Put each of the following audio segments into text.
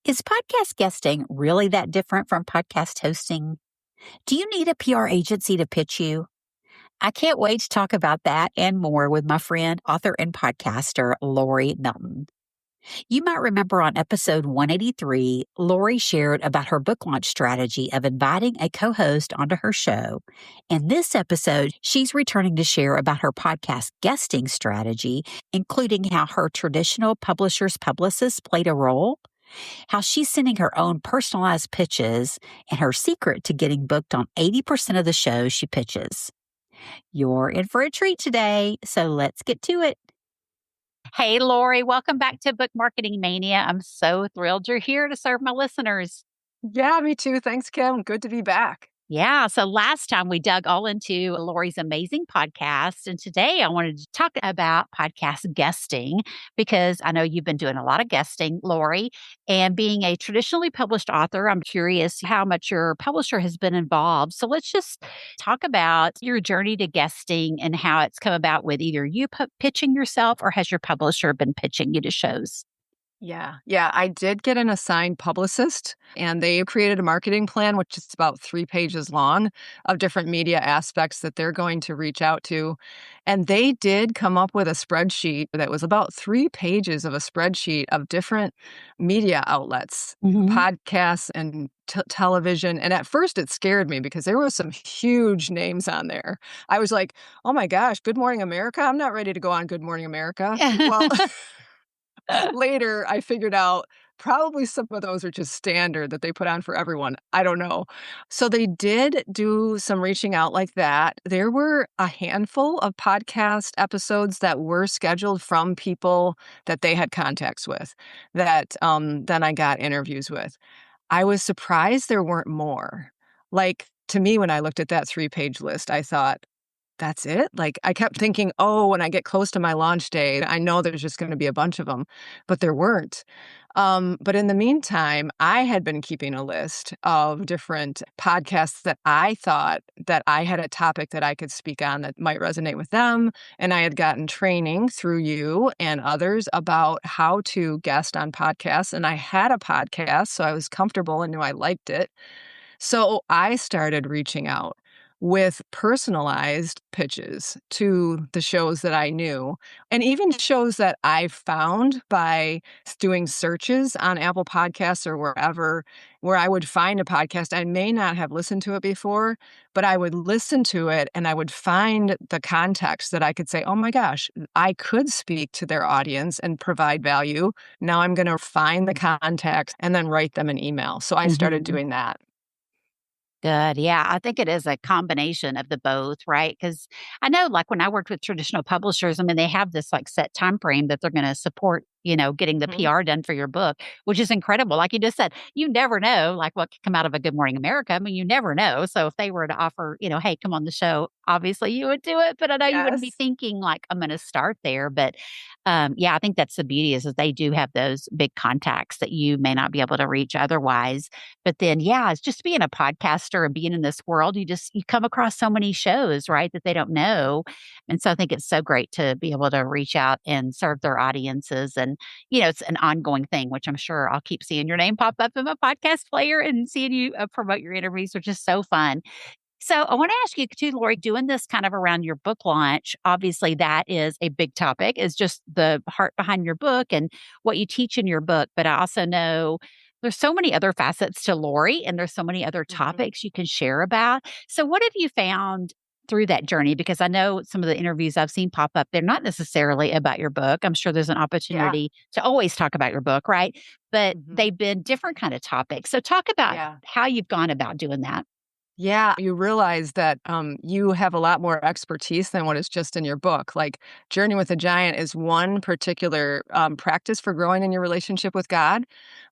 Is podcast guesting really that different from podcast hosting? Do you need a PR agency to pitch you? I can't wait to talk about that and more with my friend, author, and podcaster, Lori Melton. You might remember on episode 183, Lori shared about her book launch strategy of inviting a co-host onto her show. In this episode, she's returning to share about her podcast guesting strategy, including how her traditional publisher's publicist played a role, how she's sending her own personalized pitches, and her secret to getting booked on 80% of the shows she pitches. You're in for a treat today, so let's get to it. Hey, Lori, welcome back to Book Marketing Mania. I'm so thrilled you're here to serve my listeners. Yeah, me too. Thanks, Kim. Good to be back. Yeah. So last time we dug all into Lori's amazing podcast. And today I wanted to talk about podcast guesting because I know you've been doing a lot of guesting, Lori. And being a traditionally published author, I'm curious how much your publisher has been involved. So let's just talk about your journey to guesting and how it's come about with either you pitching yourself or has your publisher been pitching you to shows? Yeah. I did get an assigned publicist, and they created a marketing plan, which is about 3 pages long, of different media aspects that they're going to reach out to. And they did come up with a spreadsheet that was about 3 pages of a spreadsheet of different media outlets, podcasts and television. And at first it scared me because there were some huge names on there. I was like, oh my gosh, Good Morning America? I'm not ready to go on Good Morning America. Well, later, I figured out probably some of those are just standard that they put on for everyone. I don't know. So they did do some reaching out like that. There were a handful of podcast episodes that were scheduled from people that they had contacts with that then I got interviews with. I was surprised there weren't more. Like, to me, when I looked at that 3-page list, I thought, that's it? Like, I kept thinking, oh, when I get close to my launch date, I know there's just going to be a bunch of them, but there weren't. But in the meantime, I had been keeping a list of different podcasts that I thought that I had a topic that I could speak on that might resonate with them. And I had gotten training through you and others about how to guest on podcasts. And I had a podcast, so I was comfortable and knew I liked it. So I started reaching out with personalized pitches to the shows that I knew, and even shows that I found by doing searches on Apple Podcasts or wherever, where I would find a podcast. I may not have listened to it before, but I would listen to it and I would find the context that I could say, oh my gosh, I could speak to their audience and provide value. Now I'm going to find the context and then write them an email. So I started doing that. Good. Yeah. I think it is a combination of the both, right? Because I know like when I worked with traditional publishers, I mean, they have this like set time frame that they're going to support, getting the PR done for your book, which is incredible. Like you just said, you never know like what could come out of a Good Morning America. I mean, you never know. So if they were to offer, hey, come on the show, obviously you would do it. But I know you wouldn't be thinking like, I'm going to start there. But yeah, I think that's the beauty is that they do have those big contacts that you may not be able to reach otherwise. But then, yeah, it's just being a podcaster and being in this world, you come across so many shows, right, that they don't know. And so I think it's so great to be able to reach out and serve their audiences. And, it's an ongoing thing, which I'm sure I'll keep seeing your name pop up in my podcast player and seeing you promote your interviews, which is so fun. So I want to ask you too, Lori, doing this kind of around your book launch, obviously that is a big topic, is just the heart behind your book and what you teach in your book. But I also know there's so many other facets to Lori and there's so many other topics you can share about. So what have you found through that journey? Because I know some of the interviews I've seen pop up, they're not necessarily about your book. I'm sure there's an opportunity to always talk about your book, right? But they've been different kind of topics. So talk about how you've gone about doing that. Yeah, you realize that you have a lot more expertise than what is just in your book. Like Journey with a Giant is one particular practice for growing in your relationship with God.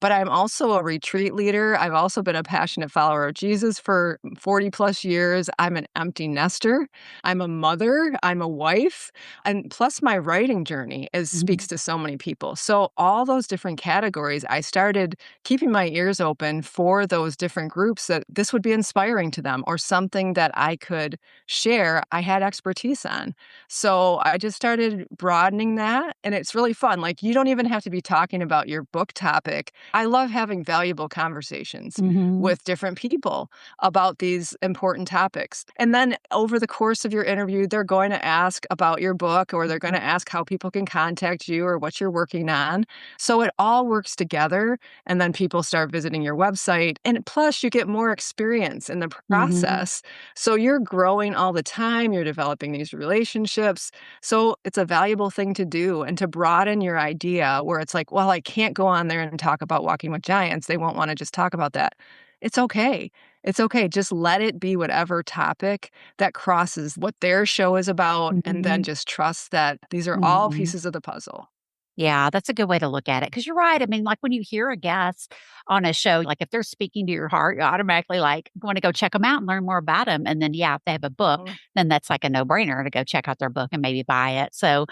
But I'm also a retreat leader. I've also been a passionate follower of Jesus for 40 plus years. I'm an empty nester. I'm a mother. I'm a wife. And plus my writing journey speaks to so many people. So all those different categories, I started keeping my ears open for those different groups that this would be inspiring to them or something that I could share I had expertise on. So I just started broadening that, and it's really fun. Like, you don't even have to be talking about your book topic I love having valuable conversations Mhm. with different people about these important topics. And then over the course of your interview, they're going to ask about your book, or they're going to ask how people can contact you or what you're working on. So it all works together. And then people start visiting your website. And plus, you get more experience in the Mhm. process. So you're growing all the time, you're developing these relationships. So it's a valuable thing to do and to broaden your idea where it's like, well, I can't go on there and talk about walking with giants. They won't want to just talk about that. It's okay. It's okay. Just let it be whatever topic that crosses what their show is about. And then Mhm. just trust that these are all Mhm. pieces of the puzzle. Yeah, that's a good way to look at it. Because 'cause you're right. I mean, like, when you hear a guest on a show, like, if they're speaking to your heart, you automatically, like, wanna go check them out and learn more about them. And then, yeah, if they have a book, Mhm. then that's like a no-brainer to go check out their book and maybe buy it. So,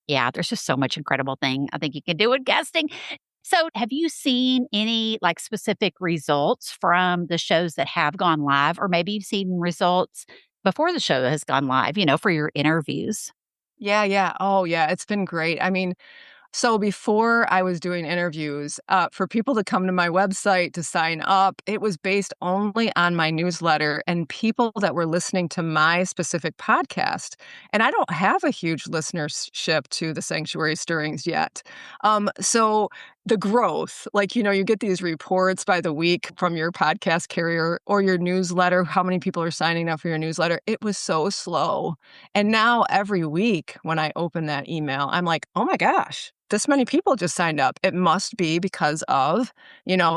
yeah, there's just so much incredible thing I think you can do with guesting. So, have you seen any, like, specific results from the shows that have gone live, or maybe you've seen results before the show has gone live, for your interviews? Yeah, yeah. Oh, yeah. It's been great. I mean, so before I was doing interviews, for people to come to my website to sign up, it was based only on my newsletter and people that were listening to my specific podcast. And I don't have a huge listenership to the Sanctuary Stirrings yet. So the growth, like, you get these reports by the week from your podcast carrier or your newsletter, how many people are signing up for your newsletter. It was so slow. And now every week when I open that email, I'm like, oh my gosh, this many people just signed up. It must be because of,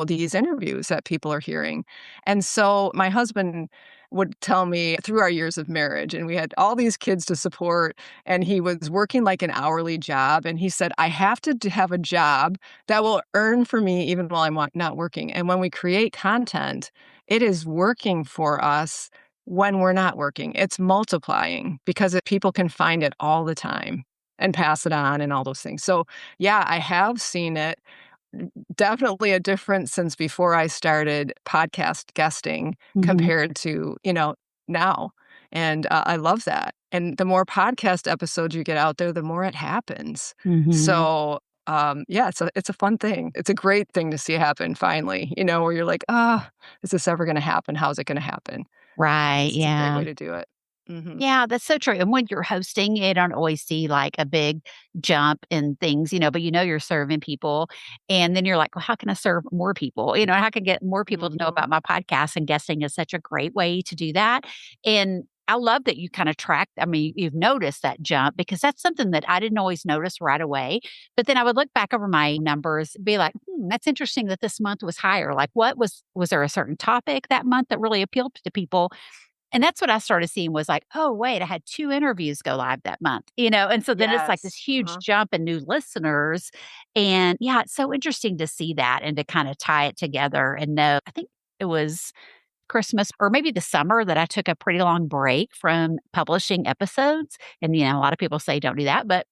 these interviews that people are hearing. And so my husband would tell me through our years of marriage, and we had all these kids to support, and he was working like an hourly job. And he said, I have to have a job that will earn for me even while I'm not working. And when we create content, it is working for us when we're not working. It's multiplying because people can find it all the time and pass it on and all those things. So, yeah, I have seen it. Definitely a difference since before I started podcast guesting Mhm. compared to, now. And I love that. And the more podcast episodes you get out there, the more it happens. Mhm. So, yeah, it's a fun thing. It's a great thing to see happen finally, where you're like, ah, is this ever going to happen? How's it going to happen? Right, It's a great yeah. way to do it. Mhm. Yeah, that's so true, and when you're hosting, you don't always see, like, a big jump in things, but you're serving people, and then you're like, "Well, how can I serve more people?" How can I get more people to know Mhm. about my podcast, and guesting is such a great way to do that, and I love that you kinda track I mean, you've noticed that jump because that's something that I didn't always notice right away, but then I would look back over my numbers, be like, that's interesting that this month was higher." Like, what was there a certain topic that month that really appealed to people? And that's what I started seeing was like, "Oh, wait, I had 2 interviews go live that month," and so then it's like this Yes. huge jump in new listeners, and yeah, it's so interesting to see that and to kinda tie it together and know I think it was Christmas or maybe the summer that I took a pretty long break from publishing episodes, and, a lot of people say don't do that, but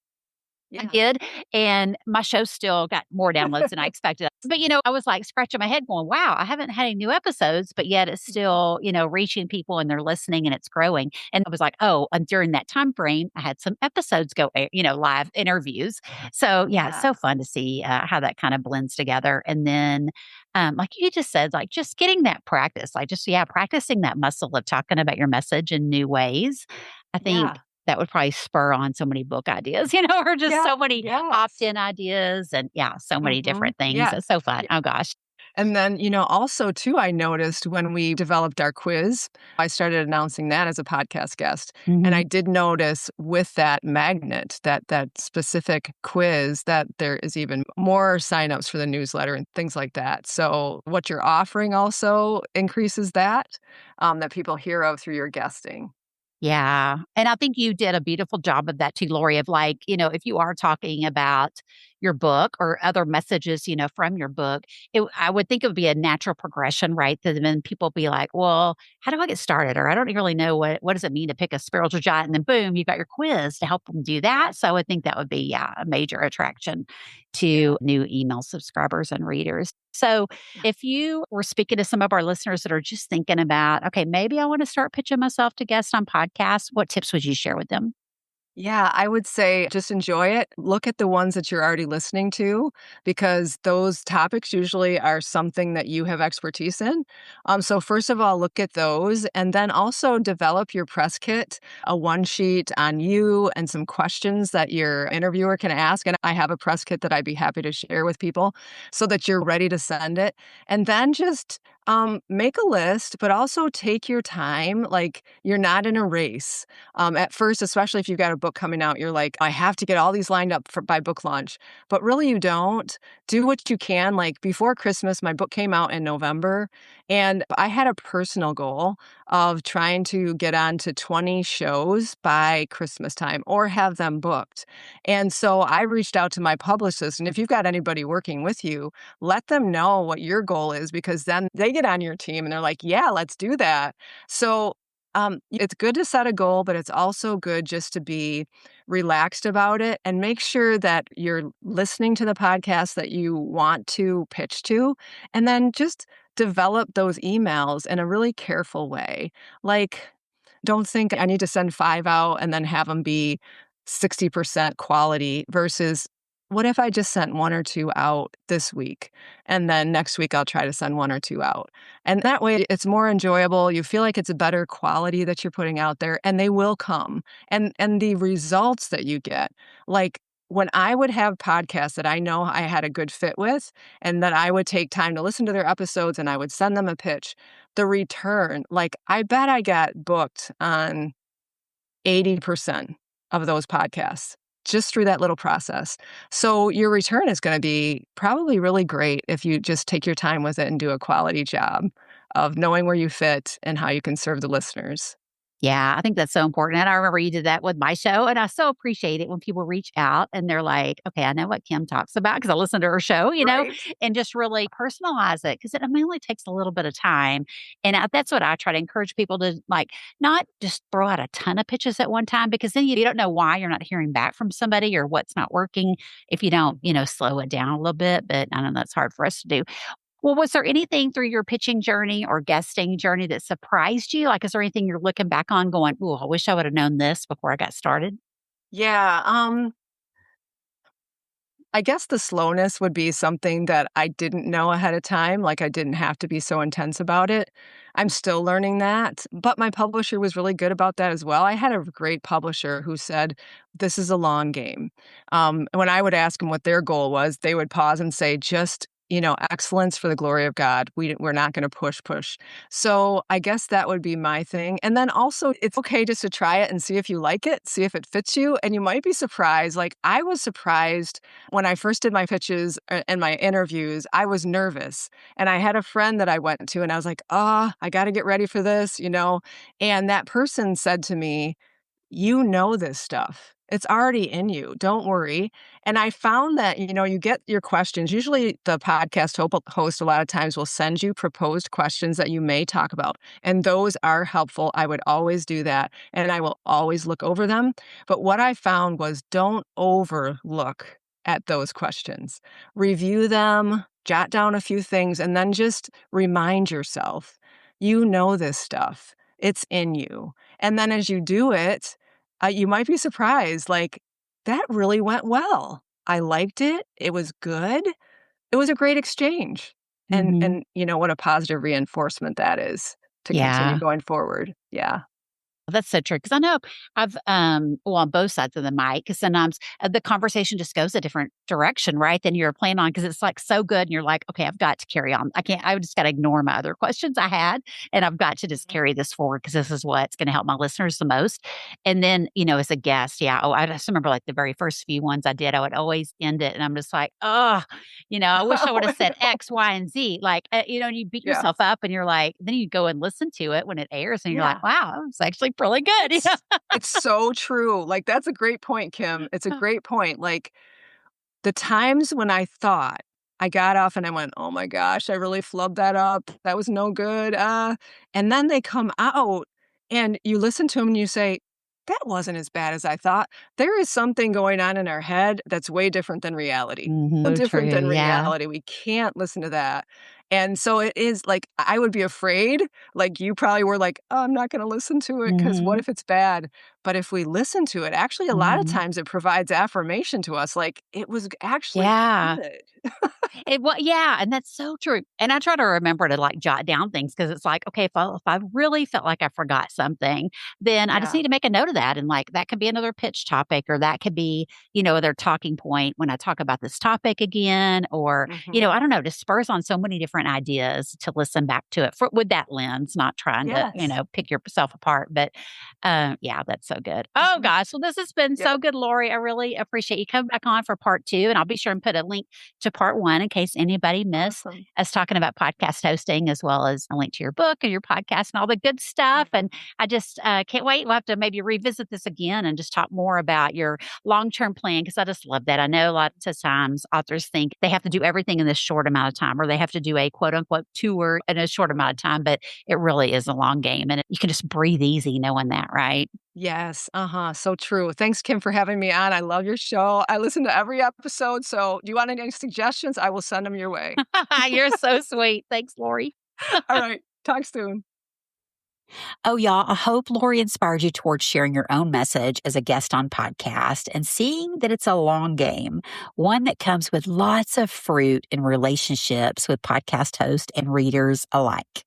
I Yeah. did, and my show still got more downloads than I expected. But, I was, like, scratching my head going, "Wow, I haven't had any new episodes, but yet it's Mhm. still, reaching people and they're listening and it's growing." And I was like, "Oh, and during that time frame, I had some episodes go live interviews." So, yeah, it's Yeah. so fun to see, how that kinda blends together. And then, like you just said, like, just getting that practice, like, just, yeah, practicing that muscle of talking about your message in new ways. I think Yeah. that would probably spur on so many book ideas, or just Yeah. so many Yes. opt-in ideas and, yeah, so many Mhm. different things. Yeah. It's so fun. Yeah. Oh gosh. And then, also too, I noticed when we developed our quiz, I started announcing that as a podcast guest. And Mhm. I did notice with that magnet, that specific quiz, that there is even more signups for the newsletter and things like that. So what you're offering also increases that people hear of through your guesting. Yeah, and I think you did a beautiful job of that too, Lori, of like, if you are talking about your book or other messages, from your book, I would think it would be a natural progression, right? That then people be like, well, how do I get started? Or I don't really know what does it mean to pick a spiritual giant? And then boom, you've got your quiz to help them do Yeah. that. So I would think that would be, yeah, a major attraction Yeah. to new email subscribers and readers. So Yeah. if you were speaking to some of our listeners that are just thinking about, okay, maybe I want to start pitching myself to guest on podcasts, what tips would you share with them? Yeah, I would say just enjoy it. Look at the ones that you're already listening to because those topics usually are something that you have expertise in. So first of all, look at those and then also develop your press kit, a one sheet on you and some questions that your interviewer can ask. And I have a press kit that I'd be happy to share with people so that you're ready to send it. And then just make a list, but also take your time. Like you're not in a race. At first, especially if you've got a book coming out, you're like, I have to get all these lined up by book launch. But really, you don't. Do what you can. Like before Christmas, my book came out in November, and I had a personal goal of trying to get on to 20 shows by Christmas time or have them booked. And so I reached out to my publicist. And if you've got anybody working with you, let them know what your goal is because then they get on your team and they're like, yeah, let's do that. So it's good to set a goal, but it's also good just to be relaxed about it and make sure that you're listening to the podcast that you want to pitch to, and then just develop those emails in a really careful way. Like, don't think I need to send 5 out and then have them be 60% quality versus what if I just sent 1 or 2 out this week, and then next week I'll try to send 1 or 2 out. And that way it's more enjoyable, you feel like it's a better quality that you're putting out there, and they will come. And the results that you get, like, when I would have podcasts that I know I had a good fit with, and that I would take time to listen to their episodes and I would send them a pitch, the return, like, I bet I got booked on 80% of those podcasts just through that little process. So your return is going to be probably really great if you just take your time with it and do a quality job of knowing where you fit and how you can serve the listeners. Yeah, I think that's so important. And I remember you did that with my show. And I so appreciate it when people reach out and they're like, okay, I know what Kim talks about because I listen to her show, Right. and just really personalize it because it only takes a little bit of time. And that's what I try to encourage people to like, not just throw out a ton of pitches at one time because then you don't know why you're not hearing back from somebody or what's not working if you don't, slow it down a little bit. But I know that's hard for us to do. Well, was there anything through your pitching journey or guesting journey that surprised you? Like, is there anything you're looking back on going, "Ooh, I wish I would have known this before I got started?" Yeah. I guess the slowness would be something that I didn't know ahead of time, like, I didn't have to be so intense about it. I'm still learning that, but my publisher was really good about that as well. I had a great publisher who said, "This is a long game." When I would ask them what their goal was, they would pause and say, "Just, excellence for the glory of God. We're not gonna push." So, I guess that would be my thing, and then also, it's okay just to try it and see if you like it, see if it fits you, and you might be surprised, like, I was surprised when I first did my pitches and my interviews, I was nervous. And I had a friend that I went to and I was like, "Oh, I got to get ready for this." And that person said to me, "You know this stuff. It's already in you. Don't worry." And I found that, you get your questions. Usually the podcast host a lot of times will send you proposed questions that you may talk about. And those are helpful. I would always do that. And I will always look over them. But what I found was don't overlook at those questions. Review them, jot down a few things, and then just remind yourself, you know this stuff. It's in you. And then as you do it, you might be surprised, like, that really went well. I liked it. It was good. It was a great exchange. And Mhm. and what a positive reinforcement that is to continue Yeah. going forward. Yeah. That's so true. Because I know I've, well, on both sides of the mic, 'cause sometimes, the conversation just goes a different direction, right, than you're planning on because it's, like, so good and you're like, "Okay, I've got to carry on. I just gotta ignore my other questions I had, and I've got to just Mhm. carry this forward because this is what's gonna help my listeners the most." And then, as a guest, yeah, I just remember, like, the very first few ones I did, I would always end it, and I'm just like, oh, I wish I Oh, woulda I said know. X, Y, and Z." Like, and you beat Yeah. yourself up and you're like then you go and listen to it when it airs and you're like, Yeah. "Wow, that was actually really good." It's it's so true. Like, that's a great point, Kim. It's a great point. Like, the times when I thought I got off and I went, "Oh my gosh, I really flubbed that up. That was no good." And then they come out and you listen to them and you say, "That wasn't as bad as I thought." There is something going on in our head that's way different than reality. Mhm, So so different true, than yeah. reality. We can't listen to that. And so it is like, I would be afraid, like you probably were like, "Oh, I'm not gonna listen to it because what Mhm. if it's bad?" But if we listen to it, actually a lot of Mhm. times it provides affirmation to us, like, it was actually Yeah. good. Yeah, and that's so true. And I try to remember to like jot down things because it's like, okay, if I really felt like I forgot something, then I just Yeah. need to make a note of that. And like that could be another pitch topic, or that could be, their talking point when I talk about this topic again, or, Mhm. I don't know, just spurs on so many different ideas to listen back to it with that lens, not trying to, Yes. pick yourself apart. But yeah, that's so good. Oh Mhm. gosh. Well, this has been Yep. so good, Lori. I really appreciate you coming back on for part two. And I'll be sure and put a link to part one in case anybody missed Awesome. us talking about podcast hosting, as well as a link to your book and your podcast and all the good stuff. Mhm. And I just can't wait. We'll have to maybe revisit this again and just talk more about your long term plan, because I just love that. I know lots of times authors think they have to do everything in this short amount of time, or they have to do a quote unquote tour in a short amount of time, but it really is a long game. And you can just breathe easy knowing that, right? Yes, so true. Thanks, Kim, for having me on. I love your show. I listen to every episode, so do you want any suggestions? I will send them your way. You're so sweet. Thanks, Lori. All right, talk soon. Oh, y'all, I hope Lori inspired you towards sharing your own message as a guest on podcast and seeing that it's a long game, one that comes with lots of fruit in relationships with podcast hosts and readers alike.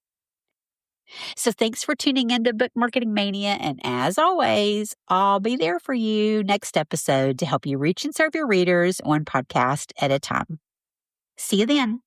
So thanks for tuning into Book Marketing Mania. And as always, I'll be there for you next episode to help you reach and serve your readers one podcast at a time. See you then.